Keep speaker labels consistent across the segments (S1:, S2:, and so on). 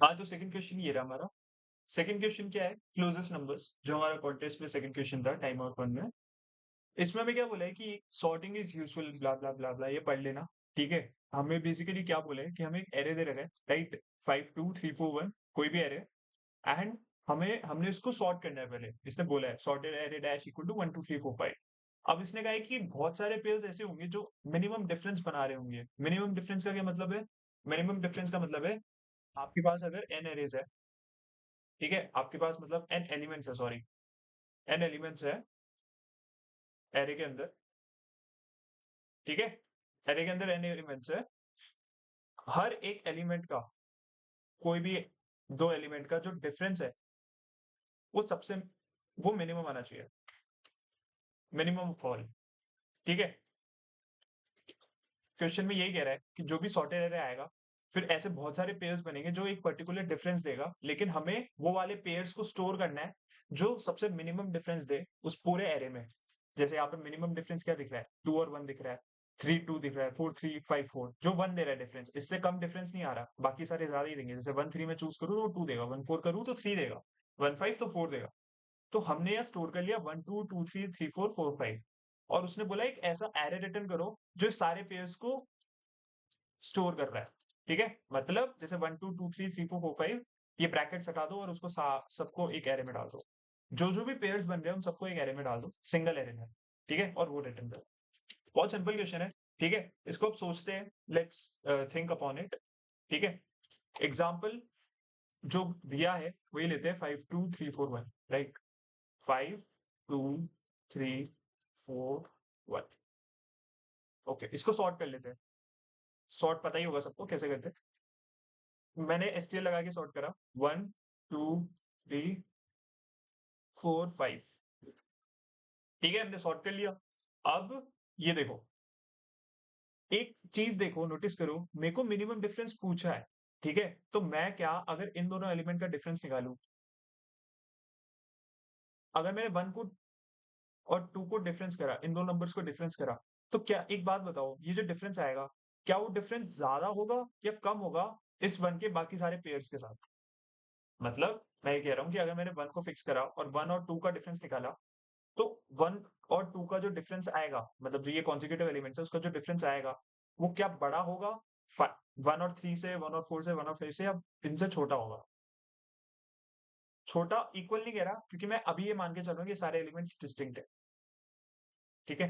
S1: हाँ, तो second question ये रहा हमारा। सेकंड क्वेश्चन क्या है, क्लोजेस्ट नंबर्स, जो हमारा कॉन्टेस्ट में सेकंड क्वेश्चन था टाइम आउट 1 में। इसमें हमें क्या बोला है कि सॉर्टिंग इज यूजफुल ब्ला ब्ला ब्ला ब्ला, ये पढ़ लेना। ठीक है। हमें बेसिकली क्या बोला है कि हमें एक एरे दे रखा है, राइट, 5 2 3 4 1, कोई भी एरे, एंड हमने इसको सॉर्ट करना है। पहले इसने बोला है sorted array dash equal to 1 2 3 4 5। अब इसने कहा है कि बहुत सारे पेयर्स ऐसे होंगे जो मिनिमम डिफरेंस बना रहे होंगे। मिनिमम डिफरेंस का क्या मतलब है? मिनिमम डिफरेंस का मतलब है, आपके पास अगर एन एरेज है, ठीक है, आपके पास मतलब एन एलिमेंट्स है, सॉरी, एन एलिमेंट्स है एरे के अंदर, ठीक है, एरे के अंदर एन एलिमेंट्स है। हर एक एलिमेंट का, कोई भी दो एलिमेंट का जो डिफरेंस है, वो सबसे, वो मिनिमम आना चाहिए, मिनिमम ऑफ ऑल। ठीक है। क्वेश्चन में यही कह रहा है कि जो भी सॉर्टेड एरे आएगा, फिर ऐसे बहुत सारे पेयर्स बनेंगे जो एक पर्टिकुलर डिफरेंस देगा, लेकिन हमें वो वाले पेयर्स को स्टोर करना है जो सबसे मिनिमम डिफरेंस दे उस पूरे एरे में। जैसे यहाँ पे मिनिमम डिफरेंस क्या दिख रहा है, 2 और 1 दिख रहा है, 3 2 दिख रहा है, 4 3 5 4, जो 1 दे रहा है डिफरेंस, इससे कम डिफरेंस नहीं आ रहा, बाकी सारे ज्यादा ही देंगे। जैसे 1 3 में चूज करूँ तो 2 देगा, 1 4 करूँ तो 3 देगा, 1 5 तो 4 देगा। तो हमने यहाँ स्टोर कर लिया 1 2 2 3 3 4 4 5, और उसने बोला एक ऐसा एरे रिटर्न करो जो इस सारे पेयर्स को स्टोर कर रहा है। ठीक है, मतलब जैसे 1 2 2 3 3 4 4 5, ये ब्रैकेट हटा दो और उसको सबको एक एरे में डाल दो। जो जो भी पेयर्स बन रहे हैं उन सबको एक एरे में डाल दो, सिंगल एरे में। ठीक है, और वो रिटर्न करो। बहुत सिंपल क्वेश्चन है। ठीक है, इसको अब सोचते हैं, लेट्स थिंक अपॉन इट। ठीक है, एग्जाम्पल जो दिया है वही लेते हैं, 5 2 3 4 1, राइट, 5 2 3 4 1। ओके, इसको सॉर्ट कर लेते हैं। सॉर्ट पता ही होगा सबको कैसे करते हैं। मैंने एसटीएल लगा के सॉर्ट करा, 1 2 3 4 5। ठीक है, हमने सॉर्ट कर लिया। अब ये देखो, एक चीज देखो, नोटिस करो, मेरे को मिनिमम डिफरेंस पूछा है। ठीक है, तो मैं क्या, अगर इन दोनों एलिमेंट का डिफरेंस निकालूं, अगर मैंने 1 को और 2 को डिफरेंस करा, इन दो नंबर्स को डिफरेंस करा, तो क्या, एक बात बताओ, ये जो डिफरेंस आएगा, क्या वो डिफरेंस ज्यादा होगा या कम होगा इस 1 के बाकी सारे पेयर्स के साथ? मतलब मैं ये कह रहा हूँ कि अगर मैंने 1 को फिक्स करा और 1 और 2 का डिफरेंस निकाला, तो 1 और 2 का जो डिफरेंस आएगा, मतलब जो ये कॉन्जिक्यूटिव एलिमेंट्स है उसका जो डिफरेंस आएगा, वो क्या बड़ा होगा 1 और 3 से, 1 और 4 से, 1 और 5 से, या इनसे छोटा होगा? छोटा इक्वल नहीं कह रहा, क्योंकि मैं अभी ये मान के चल रहा हूँ कि सारे एलिमेंट्स डिस्टिंक्ट है। ठीक है,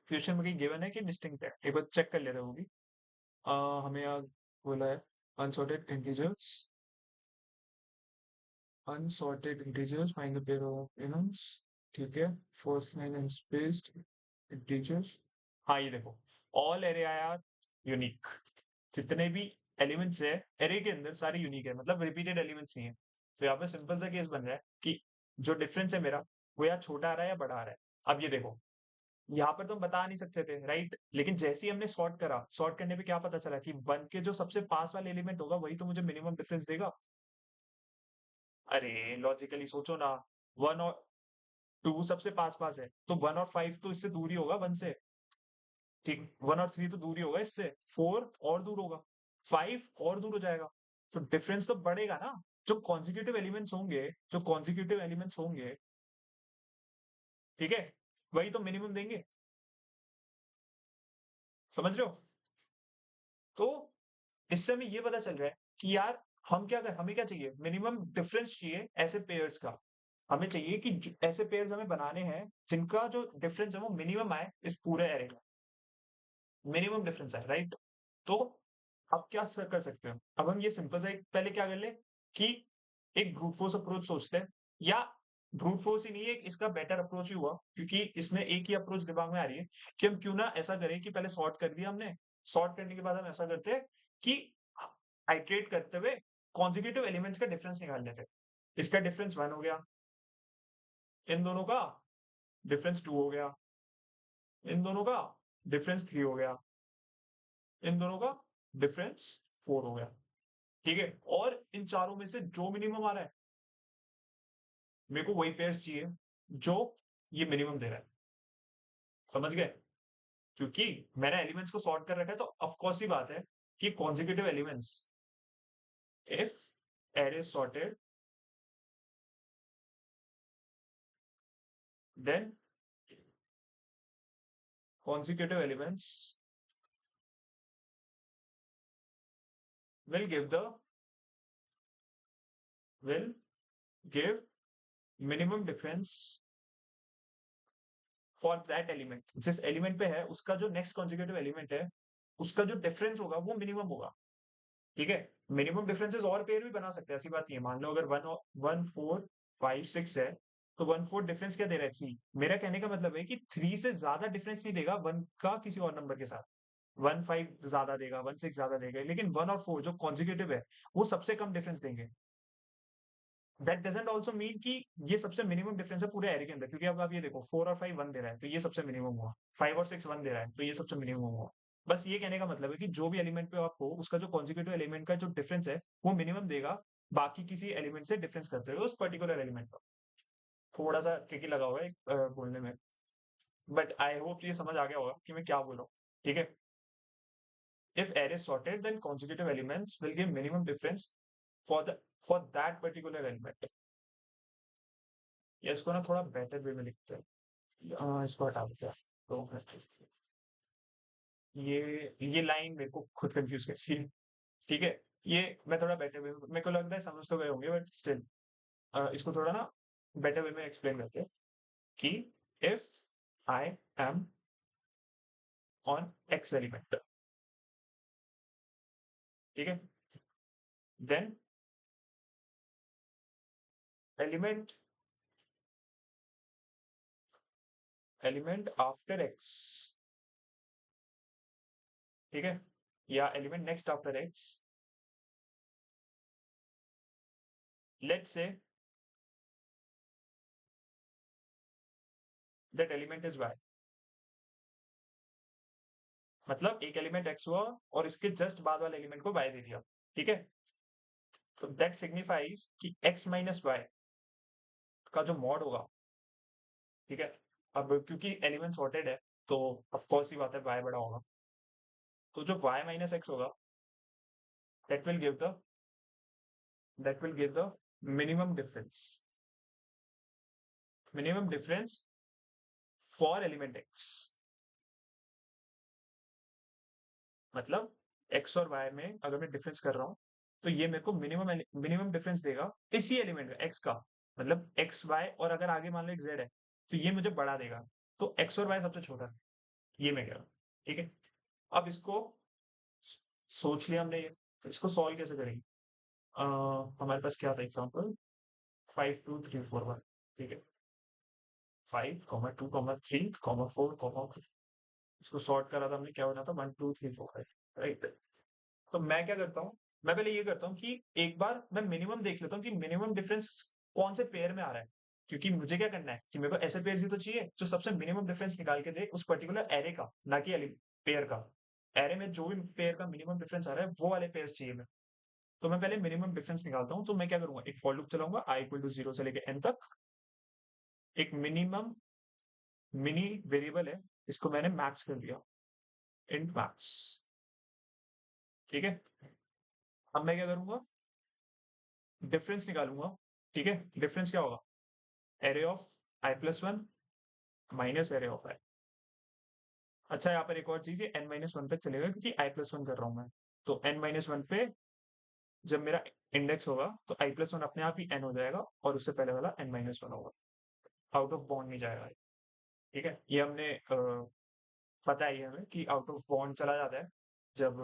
S1: क्वेश्चन में कहीं गिवन है कि डिस्टिंक्ट है, एक बार चेक कर लेते हैं वो भी। हमें यहाँ बोला है unsorted integers, unsorted integers find the pair of elements. ठीक है, फर्स्ट लाइन अनस्पेस्ड इंटीजर्स। हाँ, ये देखो, ऑल एरे आर यूनिक। जितने भी एलिमेंट्स है एरे के अंदर सारे यूनिक है, मतलब रिपीटेड एलिमेंट्स नहीं है। तो यहाँ पे सिंपल सा केस बन रहा है कि जो डिफरेंस है मेरा, वो या छोटा आ रहा है या बड़ा आ रहा है। अब ये देखो, यहाँ पर तो हम बता नहीं सकते थे, राइट, लेकिन जैसे ही हमने सॉर्ट करा, सॉर्ट करने पे क्या पता चला कि 1 के जो सबसे पास वाले एलिमेंट होगा वही तो मुझे मिनिमम डिफरेंस देगा। अरे लॉजिकली सोचो ना, 1 और 2 सबसे पास पास है, तो 1 और 5 तो इससे दूर ही होगा 1 से। ठीक, 1 और 3 तो दूर ही होगा इससे, 4 और दूर होगा, 5 और दूर हो जाएगा। तो डिफरेंस तो बढ़ेगा ना। जो कॉन्जिक्यूटिव एलिमेंट्स होंगे, जो कॉन्जिक्यूटिव एलिमेंट्स होंगे, ठीक है, वही तो मिनिमम देंगे। समझ रहे हो? तो इससे हमें ये पता चल रहा है कि यार, हमें क्या चाहिए, मिनिमम डिफरेंस चाहिए ऐसे पेयर्स का। हमें चाहिए कि ऐसे पेयर्स हमें बनाने हैं जिनका जो डिफरेंस है वो मिनिमम आए इस पूरे एरे का, मिनिमम डिफरेंस है, राइट। तो अब क्या कर सकते हैं, अब हम ये सिंपल सा पहले क्या कर ले कि एक ब्रूट फोर्स अप्रोच सोचते हैं, या ब्रूट फोर्स ही नहीं, एक इसका बेटर अप्रोच ही हुआ, क्योंकि इसमें एक ही अप्रोच दिमाग में आ रही है कि हम क्यों ना ऐसा करें कि पहले सॉर्ट कर दिया हमने, सॉर्ट करने के बाद हम ऐसा करते हैं कि आइट्रेट करते हुए कॉन्जिक्यूटिव एलिमेंट्स का डिफरेंस निकाल लेते हैं। इसका डिफरेंस 1 हो गया, इन दोनों का डिफरेंस 2 हो गया, इन दोनों का डिफरेंस 3 हो गया, इन दोनों का डिफरेंस 4 हो गया। ठीक है, और इन चारों में से जो मिनिमम आ रहा है, मेरे को वही पेयर्स चाहिए जो ये मिनिमम दे रहा है। समझ गए? क्योंकि मैंने एलिमेंट्स को सॉर्ट कर रखा है, तो ऑफ कोर्स ही बात है कि consecutive elements if array is sorted, then consecutive elements will give the will give minimum difference for that element. जिस एलिमेंट पे है उसका जो नेक्स्ट कॉन्जिक्यूटिव एलिमेंट है उसका जो डिफरेंस होगा वो मिनिमम होगा। ठीक है, मिनिमम डिफरेंसेस और पेयर भी बना सकते हैं, ऐसी बात नहीं है। मान लो अगर 1 4 5 6 है तो 1 4 डिफरेंस क्या दे रहा है, 3। मेरा कहने का मतलब है कि 3 से ज्यादा डिफरेंस नहीं देगा 1 का किसी और नंबर के साथ। 1 5 ज्यादा देगा, 1 6 ज्यादा देगा, लेकिन 1 और 4 जो कॉन्जिक्यूटिव है वो सबसे कम डिफरेंस देंगे। दैट डजंट ऑल्सो मीन कि ये सबसे मिनिमम डिफरेंस है पूरे एरे के अंदर, क्योंकि अब आप ये देखो 4 और 5 1 दे रहा है तो ये सबसे मिनिमम हुआ, 5 और 6 1 दे रहा है तो ये सबसे मिनिमम हुआ। बस ये कहने का मतलब है कि जो भी एलिमेंट पे आप हो उसका जो कॉन्जिक्यूटिव एलिमेंट का जो डिफरेंस है वो मिनिमम देगा बाकी किसी एलिमेंट से डिफरेंस करते हुए उस पर्टिकुलर एलिमेंट का। थोड़ा सा ट्रिकी लगा हुआ है बोलने में, बट आई होप ये समझ आ गया होगा कि मैं क्या बोल रहा हूँ। ठीक है, if array is sorted then consecutive elements will give minimum difference for the for that particular element। या इसको ना थोड़ा बेटर वे में लिखते हैं। इसको हटा देते हैं। तो ये लाइन मेरे को खुद कंफ्यूज करती है। ठीक है, ये मैं थोड़ा बेटर वे, मेरे को लगता है समझ तो गए होंगे बट स्टिल इसको थोड़ा ना बेटर वे में एक्सप्लेन करते हैं कि if I am on X element, ठीक है, then element element after X, ठीक है, या element next after X, let's say that element is Y. मतलब एक एलिमेंट एक्स हुआ और इसके जस्ट बाद वाले एलिमेंट को वाई दे दिया। ठीक है, तो दैट सिग्निफाइज कि एक्स माइनस वाई का जो मॉड होगा, ठीक है, अब क्योंकि एलिमेंट सॉर्टेड है तो ऑफ कोर्स ही बात है वाई बड़ा होगा, तो जो वाई माइनस एक्स होगा that will give the that will give the minimum difference, minimum difference for element x. मतलब एक्स और वाई में अगर मैं डिफरेंस कर रहा हूँ तो ये मेरे को मिनिमम मिनिमम डिफरेंस देगा इसी एलिमेंट में एक्स का। मतलब एक्स वाई और अगर आगे मान लो एक जेड है तो ये मुझे बढ़ा देगा, तो एक्स और वाई सबसे छोटा है, ये मैं कह रहा हूँ। ठीक है, अब इसको सोच लिया हमने, ये तो इसको सॉल्व कैसे करेंगे। हमारे पास क्या था एग्जाम्पल, 5 2 3 4 1। ठीक है, 5 2 3 4 इसको सॉर्ट करा था हमने, क्या होना था 1 2 3 4 5, राइट। तो मैं क्या करता हूँ, मैं पहले ये करता हूँ कि एक बार मैं मिनिमम देख लेता हूँ कि मिनिमम डिफरेंस कौन से पेयर में आ रहा है, क्योंकि मुझे क्या करना है कि मेरे को ऐसे पेयर ही तो चाहिए जो सबसे मिनिमम डिफरेंस निकाल के दे उस पर्टिकुलर एरे का, ना कि पेयर का। एरे में जो भी पेयर का मिनिमम डिफरेंस आ रहा है वो वाले पेयर चाहिए मैं। तो मैं पहले मिनिमम डिफरेंस निकालता हूँ, तो मैं क्या करूंगा, एक फॉर लूप चलाऊंगा i इक्वल टू 0 से लेके n तक। एक मिनिमम मिनी वेरिएबल है, इसको मैंने मैक्स कर दिया, इंट मैक्स। ठीक है, अब मैं क्या करूंगा, डिफरेंस निकालूंगा। ठीक है, डिफरेंस क्या होगा, array of i+1 minus array of I. अच्छा, यहाँ पर एक और चीज है, n-1 तक चलेगा क्योंकि i+1 कर रहा हूं मैं। तो n-1 पे जब मेरा इंडेक्स होगा तो i+1 अपने आप ही n हो जाएगा और उससे पहले वाला n-1 होगा, आउट ऑफ बाउंड नहीं जाएगा। ठीक है, ये हमने पता ही है हमें कि आउट ऑफ बाउंड चला जाता है जब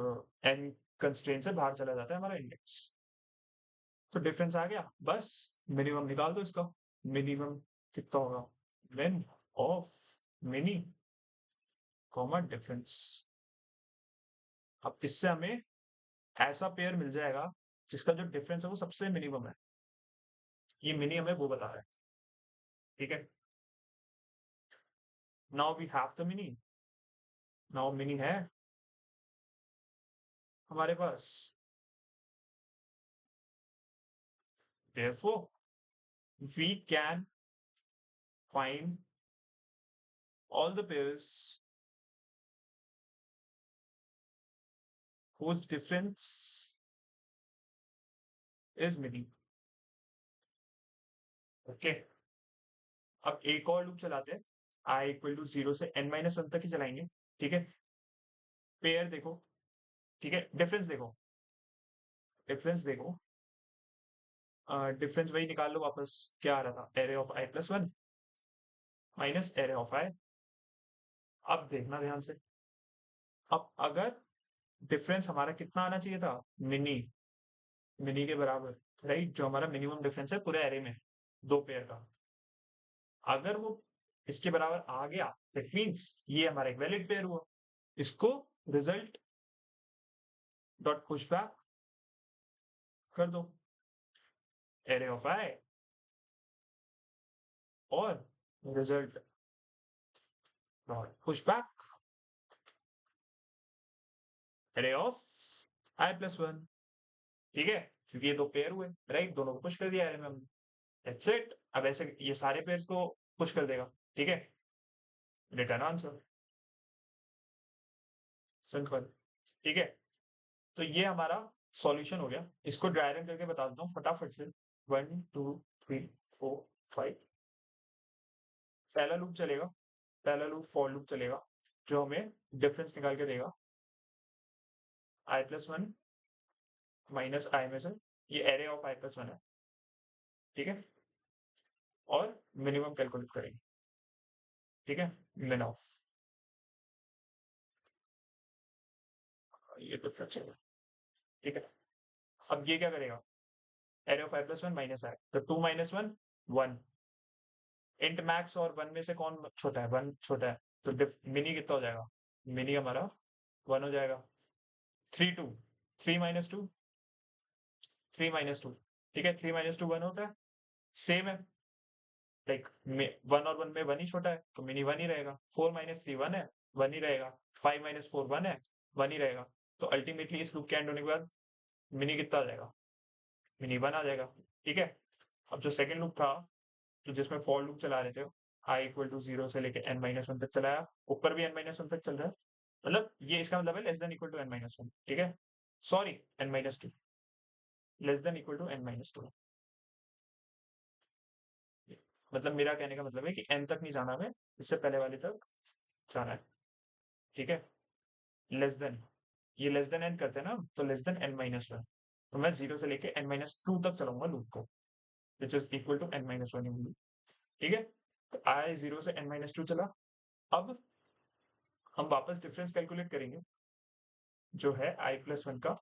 S1: n कंस्ट्रेंट से बाहर चला जाता है हमारा इंडेक्स। तो डिफरेंस आ गया, बस मिनिमम निकाल दो इसका। मिनिमम कितना होगा, मिन ऑफ मिनी कॉमा डिफरेंस। अब इससे हमें ऐसा पेयर मिल जाएगा जिसका जो डिफरेंस है वो सबसे मिनिमम है। ये मिनी हमें वो बता रहा है। ठीक है, now we have the mini, now mini है हमारे पास। therefore we can find all the pairs whose difference is mini. Okay, अब एक और लूप चलाते हैं, आई इक्वल टू 0 से n-1 तक ही चलाएंगे। ठीक है, पेयर देखो, ठीक है, डिफरेंस देखो, डिफरेंस देखो, डिफरेंस वही निकाल लो वापस, क्या आ रहा था, array of I plus one minus array of I. अब देखना ध्यान से, अब अगर डिफरेंस हमारा कितना आना चाहिए था, मिनी, मिनी के बराबर, राइट, जो हमारा मिनिमम डिफरेंस है पूरे एरे में दो पेयर का, अगर वो इसके बराबर आ गया, दैट मीन्स ये हमारा एक वैलिड पेयर हुआ। इसको रिजल्ट डॉट पुशबैक कर दो, एरे ऑफ आई और result dot pushback array of I plus one. ठीक है, क्योंकि ये दो पेयर हुए, राइट, दोनों को पुश कर दिया एरे में हमने। That's it. अब ऐसे ये सारे पेयर्स को पुश कर देगा। ठीक है, रिटर्न आंसर, सिंपल। ठीक है, तो ये हमारा सॉल्यूशन हो गया। इसको ड्राई रन करके बता देता हूँ फटाफट से। 1 2 3 4 5, पहला लूप चलेगा, पहला लूप फॉर लूप चलेगा, जो हमें डिफरेंस निकाल के देगा आई प्लस वन माइनस आई में से, ये array of I plus one है। ठीक है, और मिनिमम कैलकुलेट करेंगे। ठीक है, मिन ऑफ, ये डिफरेंस है। ठीक है, अब ये क्या करेगा, array of I plus one minus I, तो 2 - 1 1, इंट मैक्स और वन में से कौन छोटा है, वन छोटा है, तो मिनी कितना हो जाएगा, मिनी हमारा वन हो जाएगा। 3 2, 3 - 2, 3 - 2। ठीक है, 3 - 2 1 होता है, सेम है, लाइक वन और वन में वन ही छोटा है, तो मिनी वन ही रहेगा। 4 - 3 1 है, वन ही रहेगा। 5 - 4 1 है, वन ही रहेगा। तो अल्टीमेटली इस लूप के एंड होने के बाद मिनी कितना आ जाएगा, मिनी वन आ जाएगा। ठीक है, अब जो सेकंड लूप था, तो जिसमें फॉर लूप चला रहे थे, आई इक्वल टू 0 से लेके n-1 तक चलाया, ऊपर भी n-1 तक चल रहा है, मतलब ये इसका मतलब है less than equal to n-1। ठीक है, sorry, n-2, less than equal to n-2। मतलब मेरा कहने का मतलब है कि n तक नहीं जाना हमें, इससे पहले वाले तक जाना है। ठीक है, लेस देन, ये लेस देन n करते हैं ना, तो लेस देन n-1, तो मैं 0 से लेके n-2 तक चलाऊंगा लूप को, which is equal to n-1। ठीक है, तो आई 0 से n-2 चला। अब हम वापस डिफरेंस कैलकुलेट करेंगे, जो है आई प्लस वन का,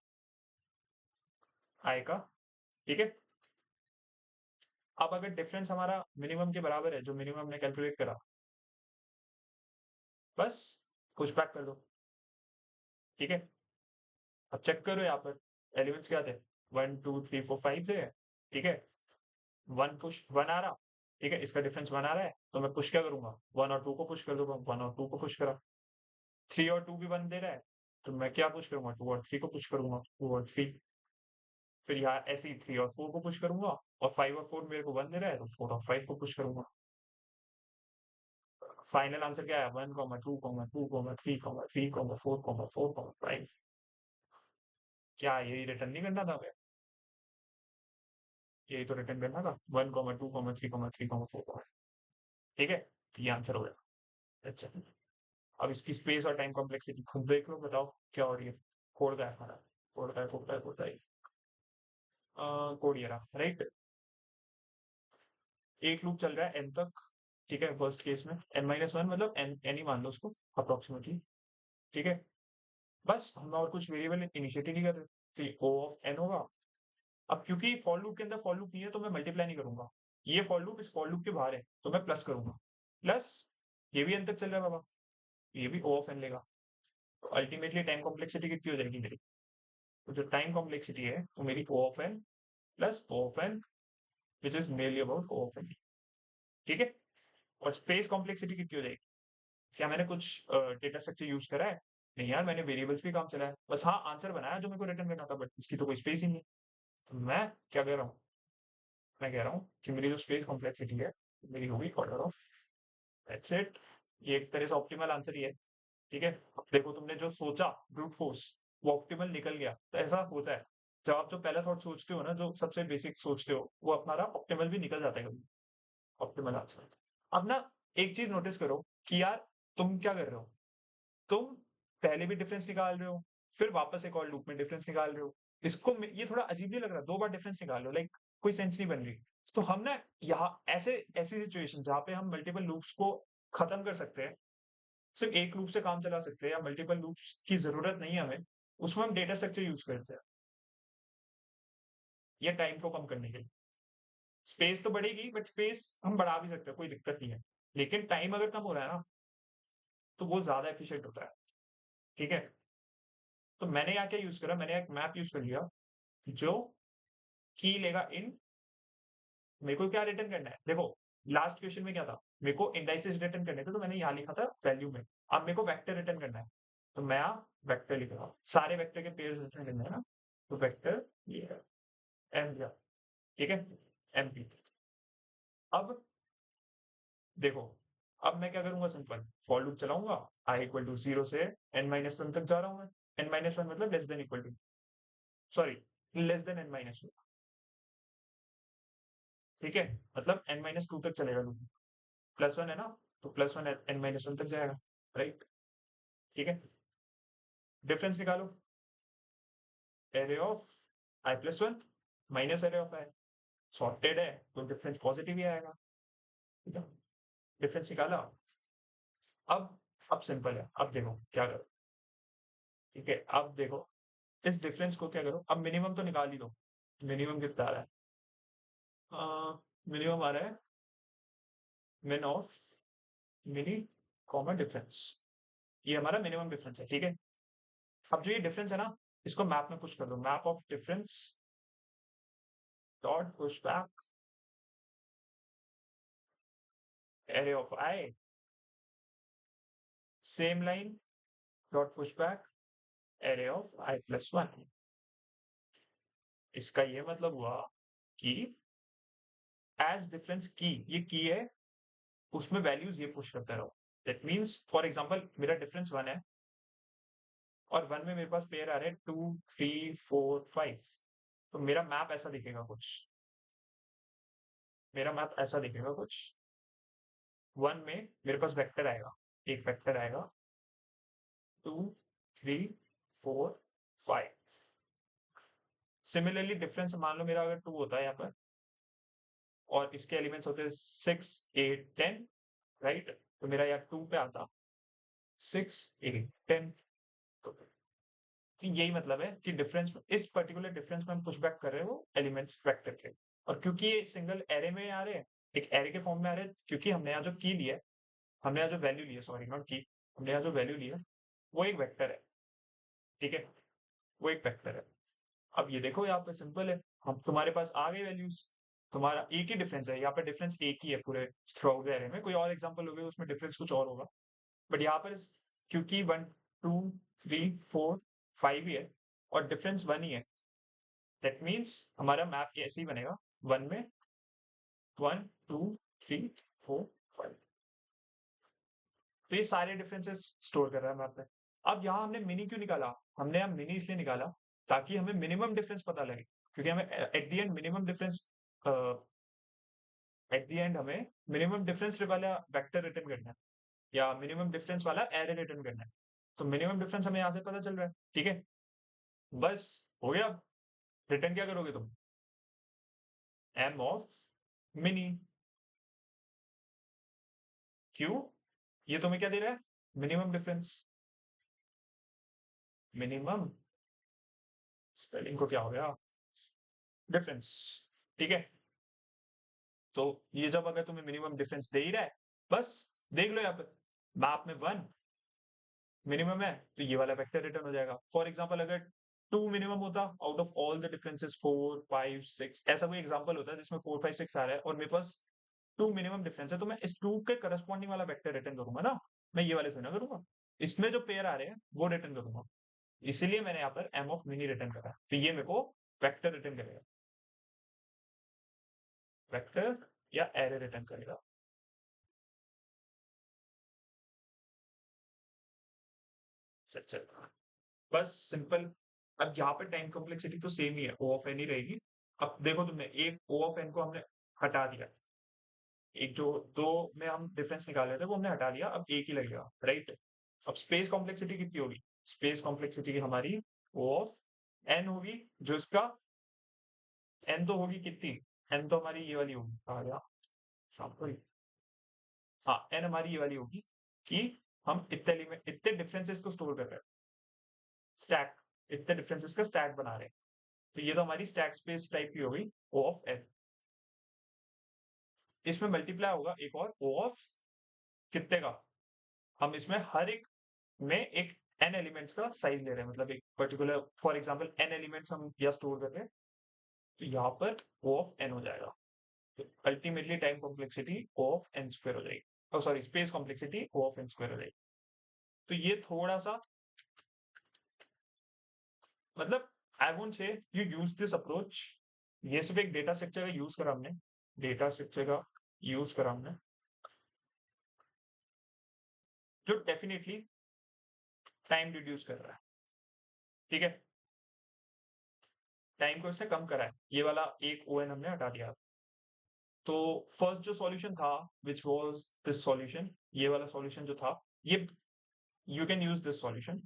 S1: आई का। ठीक है, अब अगर डिफरेंस हमारा मिनिमम के बराबर है, जो मिनिमम हमने कैलकुलेट करा, बस पुश बैक कर दो। ठीक है, अब चेक करो यहाँ पर एलिमेंट्स क्या थे, 1 2 3 4 5 थे। ठीक है, वन पुश वन आ रहा, ठीक है, इसका डिफरेंस वन आ रहा है, तो मैं पुश क्या करूंगा, वन और टू को पुश कर दूंगा, वन और टू को पुश करा। 3 और 2 भी वन दे रहा है, तो मैं क्या पुश करूंगा, 2 और 3 को पुश करूंगा, 2 और 3। फिर यहाँ ऐसे ही 3 और 4 को पुश करूंगा, और 5 और 4 मेरे को वन दे रहा है, तो 4 और 5 को पुश करूंगा। फाइनल आंसर क्या है, 1 2 3 4 5। क्या यही रिटर्न नहीं करना था हमें, यही तो रिटर्न करना था, 1 2 3 4। ठीक है, तो ये आंसर हो गया। अच्छा, अब इसकी स्पेस और टाइम कॉम्प्लेक्सिटी खुद देख लो, बताओ क्या हो रही है। कोड का है हमारा, कोड का है, कोड ये रहा, राइट। एक लूप चल रहा है एन तक। ठीक है, फर्स्ट केस में n-1, मतलब एन ही मान लो उसको अप्रोक्सीमेटली। ठीक है, बस हम और कुछ वेरिएबल इनिशिएट ही नहीं कर रहे, तो ये ओ ऑफ एन होगा। अब क्योंकि फॉर लूप के अंदर फॉर लूप नहीं है, तो मैं मल्टीप्लाई नहीं करूंगा, ये फॉर लूप इस फॉर लूप के बाहर है, तो मैं प्लस करूंगा, प्लस ये भी एन तक चल रहा है बाबा, ये भी ओ ऑफ एन लेगा। तो अल्टीमेटली टाइम कॉम्प्लेक्सिटी कितनी हो जाएगी मेरी, तो जो टाइम कॉम्प्लेक्सिटी है वो मेरी O of N plus O of N, which is mainly about O of N. ठीक है, और स्पेस कॉम्प्लेक्सिटी कितनी हो जाएगी, क्या मैंने कुछ डेटा स्ट्रक्चर यूज करा है, नहीं यार, मैंने वेरिएबल्स भी काम चलाया, बस हाँ आंसर बनाया जो मेरे को रिटर्न करना था, बट इसकी तो कोई स्पेस ही नहीं है। तो मैं क्या कह रहा हूँ, मैं कह रहा हूँ कि मेरी जो स्पेस कॉम्प्लेक्सिटी है, मेरी होगी ऑर्डर ऑफ, दैट्स इट। ये एक तरह से ऑप्टिमल आंसर ही है। ठीक है, देखो तुमने जो सोचा ब्रूट फोर्स, वो ऑप्टिमल निकल गया, तो ऐसा होता है। जब आप जो पहला थॉट सोचते हो ना, जो सबसे बेसिक सोचते हो, वो हमारा ऑप्टिमल भी निकल जाता है कभी, ऑप्टिमल आंसर। अब ना एक चीज नोटिस करो कि यार तुम क्या कर रहे हो, तुम पहले भी डिफरेंस निकाल रहे हो, फिर वापस एक और लूप में डिफरेंस निकाल रहे हो। ये थोड़ा अजीब नहीं लग रहा? दो बार डिफरेंस निकाल रहे हो, लाइक कोई सेंस नहीं बन रही। तो हम ना यहाँ ऐसे ऐसी सिचुएशन जहाँ पे हम मल्टीपल लूप्स को खत्म कर सकते हैं, सिर्फ एक लूप से काम चला सकते हैं, या मल्टीपल लूप्स की जरूरत नहीं है हमें, उसमें हम डेटा स्ट्रक्चर यूज करते हैं, या टाइम को कम करने के लिए। स्पेस तो बढ़ेगी, बट स्पेस हम बढ़ा भी सकते हैं, कोई दिक्कत नहीं है। लेकिन टाइम अगर कम हो रहा है ना, तो वो ज्यादा एफिशिएंट होता है। ठीक है, तो मैंने यहाँ क्या यूज करा, मैंने एक मैप यूज कर लिया जो की लेगा इन, मेरे को क्या रिटर्न करना है, देखो लास्ट क्वेश्चन में क्या था, मेरे को इंडाइसेस रिटर्न करने थे, तो मैंने यहाँ लिखा था वैल्यू में। अब मेरे को वेक्टर रिटर्न करना है, तो मैं यहाँ वेक्टर लिख रहा हूँ, सारे वेक्टर के पेयर्स रिटर्न करने हैं ना, तो वेक्टर ये है एम दिया। ठीक है, एम पी। अब देखो, अब मैं क्या करूंगा, सिंपल फॉर लूप चलाऊंगा, आई इक्वल टू 0 से n-1 तक जा रहा हूँ मैं। n-1 मतलब less than equal to, sorry, less than n-1। ठीक है, मतलब n-2 तक चलेगा लूप। +1 है ना, तो +1 n-1 तक जाएगा, राइट। ठीक है, डिफरेंस निकालो, array of i+1 minus array of i, sorted है तो डिफरेंस पॉजिटिव ही आएगा। ठीक है, डिफरेंस निकाला। अब सिंपल है, अब देखो क्या करो। ठीक है, अब देखो इस डिफरेंस को क्या करो, अब मिनिमम तो निकाल ही दो। मिनिमम कितना आ रहा है, मिनिमम आ रहा है मिन ऑफ मिनी कॉमा डिफरेंस, ये हमारा मिनिमम डिफरेंस है। ठीक है, अब जो ये डिफरेंस है ना, इसको मैप में पुश कर दो, map of difference dot push back array of I, same line dot push back array of i+1। इसका ये मतलब हुआ कि एज डिफरेंस की, ये की है, उसमें वैल्यूज ये पुश करता रहो। दैट मीन्स फॉर एग्जाम्पल मेरा डिफरेंस 1 है, और 1 में मेरे पास पेयर आ रहे हैं 2 3 4 5, तो मेरा मैप ऐसा दिखेगा कुछ, मेरा मैप ऐसा दिखेगा कुछ। 1 में मेरे पास वेक्टर आएगा, एक वेक्टर आएगा 2 3 4 5। सिमिलरली डिफरेंस मान लो मेरा अगर 2 होता है यहाँ पर, और इसके एलिमेंट्स होते हैं 6 8 10, राइट, तो मेरा यहाँ 2 पे आता 6 8 10। तो यही मतलब है कि डिफरेंस, इस पर्टिकुलर डिफरेंस में हम पुशबैक कर रहे हो एलिमेंट्स वेक्टर के। और क्योंकि ये सिंगल एरे में आ रहे हैं, एक एरे के फॉर्म में आ रहे हैं, क्योंकि हमने यहाँ जो की लिया है, हमने यहाँ जो वैल्यू ली है, सॉरी नॉट की, हमने यहाँ जो वैल्यू ली है वो एक वेक्टर है। ठीक है, वो एक वेक्टर है। अब ये देखो यहाँ पे सिंपल है, हम तुम्हारे पास आ गई वैल्यूज, तुम्हारा एक ही डिफरेंस है यहाँ पे, डिफरेंस एक ही है पूरे थ्रू आउट द एरे में। कोई और एग्जांपल होगा उसमें डिफरेंस कुछ और होगा, बट यहाँ पर क्योंकि 1 2 3 4 5 ही है, और डिफरेंस 1 ही है, दैट मीन्स हमारा मैप ऐसे ही बनेगा, 1 में 1 2 3 4 5। तो ये सारे डिफरेंसेस स्टोर कर रहा है मैप में। अब यहाँ हमने मिनी क्यों निकाला, हमने यहाँ मिनी इसलिए निकाला ताकि हमें मिनिमम डिफरेंस पता लगे, क्योंकि हमें at the end minimum difference, at the end हमें मिनिमम डिफरेंस वाला वेक्टर रिटर्न करना है, या मिनिमम डिफरेंस वाला एरे रिटर्न करना है। तो मिनिमम डिफरेंस हमें यहाँ से पता चल रहा है। ठीक है, बस हो गया। रिटर्न क्या करोगे तुम, एम ऑफ मिनी। क्यों, ये तुम्हें क्या दे रहा है, मिनिमम डिफरेंस। मिनिमम स्पेलिंग को क्या हो गया, डिफरेंस। ठीक है, तो ये जब अगर तुम्हें मिनिमम डिफरेंस दे ही रहा है, बस देख लो यहाँ पर मैप में 1 मिनिमम है, तो ये वाला वेक्टर रिटर्न हो जाएगा। फॉर एग्जाम्पल अगर 2 मिनिमम होता out of all the differences 4 5 6, ऐसा कोई एग्जाम्पल होता है जिसमें 4 5 6 आ रहा है, और मेरे पास 2 मिनिमम डिफरेंस है, तो मैं इस 2 के करस्पॉन्डिंग वाला वेक्टर रिटर्न करूंगा ना, मैं ये वाले थोड़ी ना करूंगा, इसमें जो पेयर आ रहे हैं वो रिटर्न करूंगा। इसीलिए मैंने यहाँ पर एम ऑफ मिनी रिटर्न करा, तो ये मेरे को वेक्टर रिटर्न करेगा, वेक्टर या एरे रिटर्न करेगा। चल चल, बस सिंपल अब यहाँ पे टाइम कॉम्प्लेक्सिटी तो सेम ही है, ओ ऑफ एन ही रहेगी। अब देखो तुमने एक ओ ऑफ एन को हमने हटा दिया, एक जो दो में हम डिफरेंस निकाल रहे थे वो हमने हटा दिया, अब एक ही लगेगा, राइट। अब स्पेस कॉम्प्लेक्सिटी कितनी होगी? स्पेस कॉम्प्लेक्सिटी हमारी ओ ऑफ एन होगी, जो इसका एन तो होगी कितनी, एन तो हमारी ये वाली होगी, आ गया सॉरी, हाँ एन हमारी ये वाली होगी कि हम इतने एलिमेंट इतने डिफरेंसेस को स्टोर कर रहे हैं, स्टैक, इतने डिफरेंसेस का स्टैक बना रहे हैं। तो ये तो हमारी स्टैक स्पेस टाइप की हो गई ओ ऑफ एन। इसमें मल्टीप्लाई होगा एक और ओ ऑफ कितने का, हम इसमें हर एक में एक एन एलिमेंट्स का साइज ले रहे हैं, मतलब एक particular for example N elements हम या स्टोर कर रहे हैं, तो यहाँ पर ओ ऑफ एन हो जाएगा। तो ultimately time complexity O of N square हो जाएगी, और sorry space complexity O of N square हो जाएगी। तो ये थोड़ा सा, मतलब I won't say you use this approach, ये सिर्फ एक डेटा स्ट्रक्चर का यूज करा हमने, डेटा स्ट्रक्चर का यूज करा हमने, जो डेफिनेटली टाइम रिड्यूस कर रहा है, ठीक है, टाइम को इसने कम करा है, ये वाला एक ओ एन हमने हटा दिया। तो फर्स्ट जो सॉल्यूशन था विच वाज दिस सॉल्यूशन, ये वाला सॉल्यूशन जो था, ये you can use this solution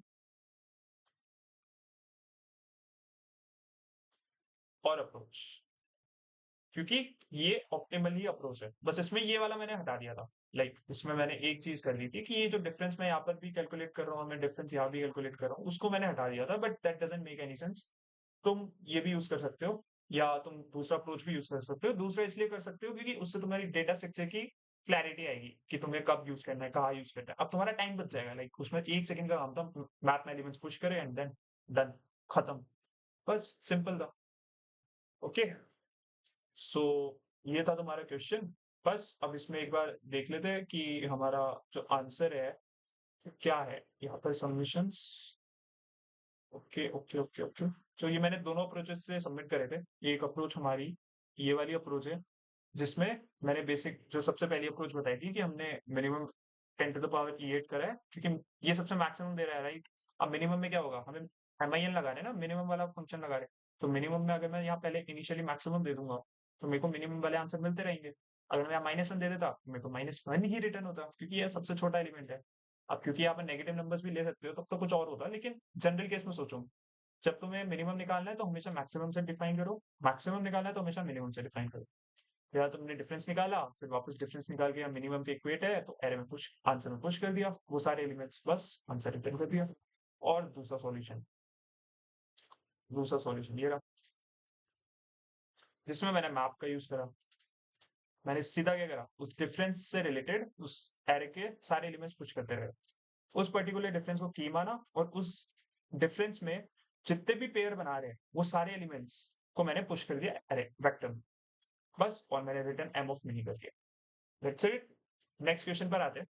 S1: और अप्रोच, क्योंकि ये ऑप्टिमली अप्रोच है। बस इसमें ये वाला मैंने हटा दिया था, इसमें मैंने एक चीज कर ली थी कि ये जो डिफरेंस मैं यहाँ पर भी कैलकुलेट कर रहा हूँ, मैं डिफरेंस यहाँ भी कैलकुलेट कर रहा हूँ, उसको मैंने हटा दिया था, but that doesn't make any sense. तुम ये भी यूज कर सकते हो, या तुम दूसरा अप्रोच भी यूज कर सकते हो। दूसरा इसलिए कर सकते हो क्योंकि उससे तुम्हारी डेटा स्ट्रक्चर की क्लैरिटी आएगी कि तुम्हें कब यूज करना है, कहाँ यूज करना है। अब तुम्हारा टाइम बच जाएगा, उसमें 1 सेकंड का काम था, मैथ में एलिमेंट्स पुश करे एंड देन डन, खत्म, बस सिंपल था। ओके, सो ये था तुम्हारा क्वेश्चन। बस अब इसमें एक बार देख लेते हैं कि हमारा जो आंसर है क्या है यहाँ पर, submissions. Okay okay okay okay, तो ये मैंने दोनों अप्रोचेस से सबमिट करे थे। एक अप्रोच हमारी ये वाली अप्रोच है, जिसमें मैंने बेसिक जो सबसे पहली अप्रोच बताई थी कि हमने मिनिमम 10⁻E8 करा है, क्योंकि ये सबसे मैक्सिमम दे रहा है, राइट। अब मिनिमम में क्या होगा, हमें MIN लगा रहे हैं ना, मिनिमम वाला फंक्शन लगा रहे हैं, तो मिनिमम में अगर मैं यहाँ पहले इनिशियली मैक्सिमम दे दूंगा, तो मेरे को मिनिमम वाले आंसर मिलते रहेंगे। अगर मैं -1 दे देता तो मेरे को -1 ही रिटर्न होता, क्योंकि ये सबसे छोटा एलिमेंट है। अब क्योंकि यहाँ पर नेगेटिव नंबर्स भी ले सकते हो, तब तो कुछ और होता, लेकिन जनरल केस में सोचो, जब तुम्हें मिनिमम निकालना है तो हमेशा मैक्सिमम से डिफाइन करो, मैक्सिमम निकालना है तो हमेशा मिनिमम से डिफाइन करो। या तुमने डिफरेंस निकाला, फिर वापस डिफरेंस निकाल के मिनिमम के इक्वेट है तो एरे में पुश, आंसर में पुश कर दिया वो सारे एलिमेंट्स, बस आंसर रिटर्न कर दिया। और दूसरा सॉल्यूशन ये रहा, जिसमें मैंने मैप का यूज करा। मैंने सीधा क्या करा, उस डिफरेंस से रिलेटेड उस एरे के सारे एलिमेंट्स पुश करते रहे, उस पर्टिकुलर डिफरेंस को की माना, और उस डिफरेंस में जितने भी पेयर बना रहे हैं वो सारे एलिमेंट्स को मैंने पुश कर दिया एरे वेक्टर में, बस, और मैंने रिटर्न एम ऑफ मिनी कर दिया। That's it. नेक्स्ट क्वेश्चन पर आते हैं।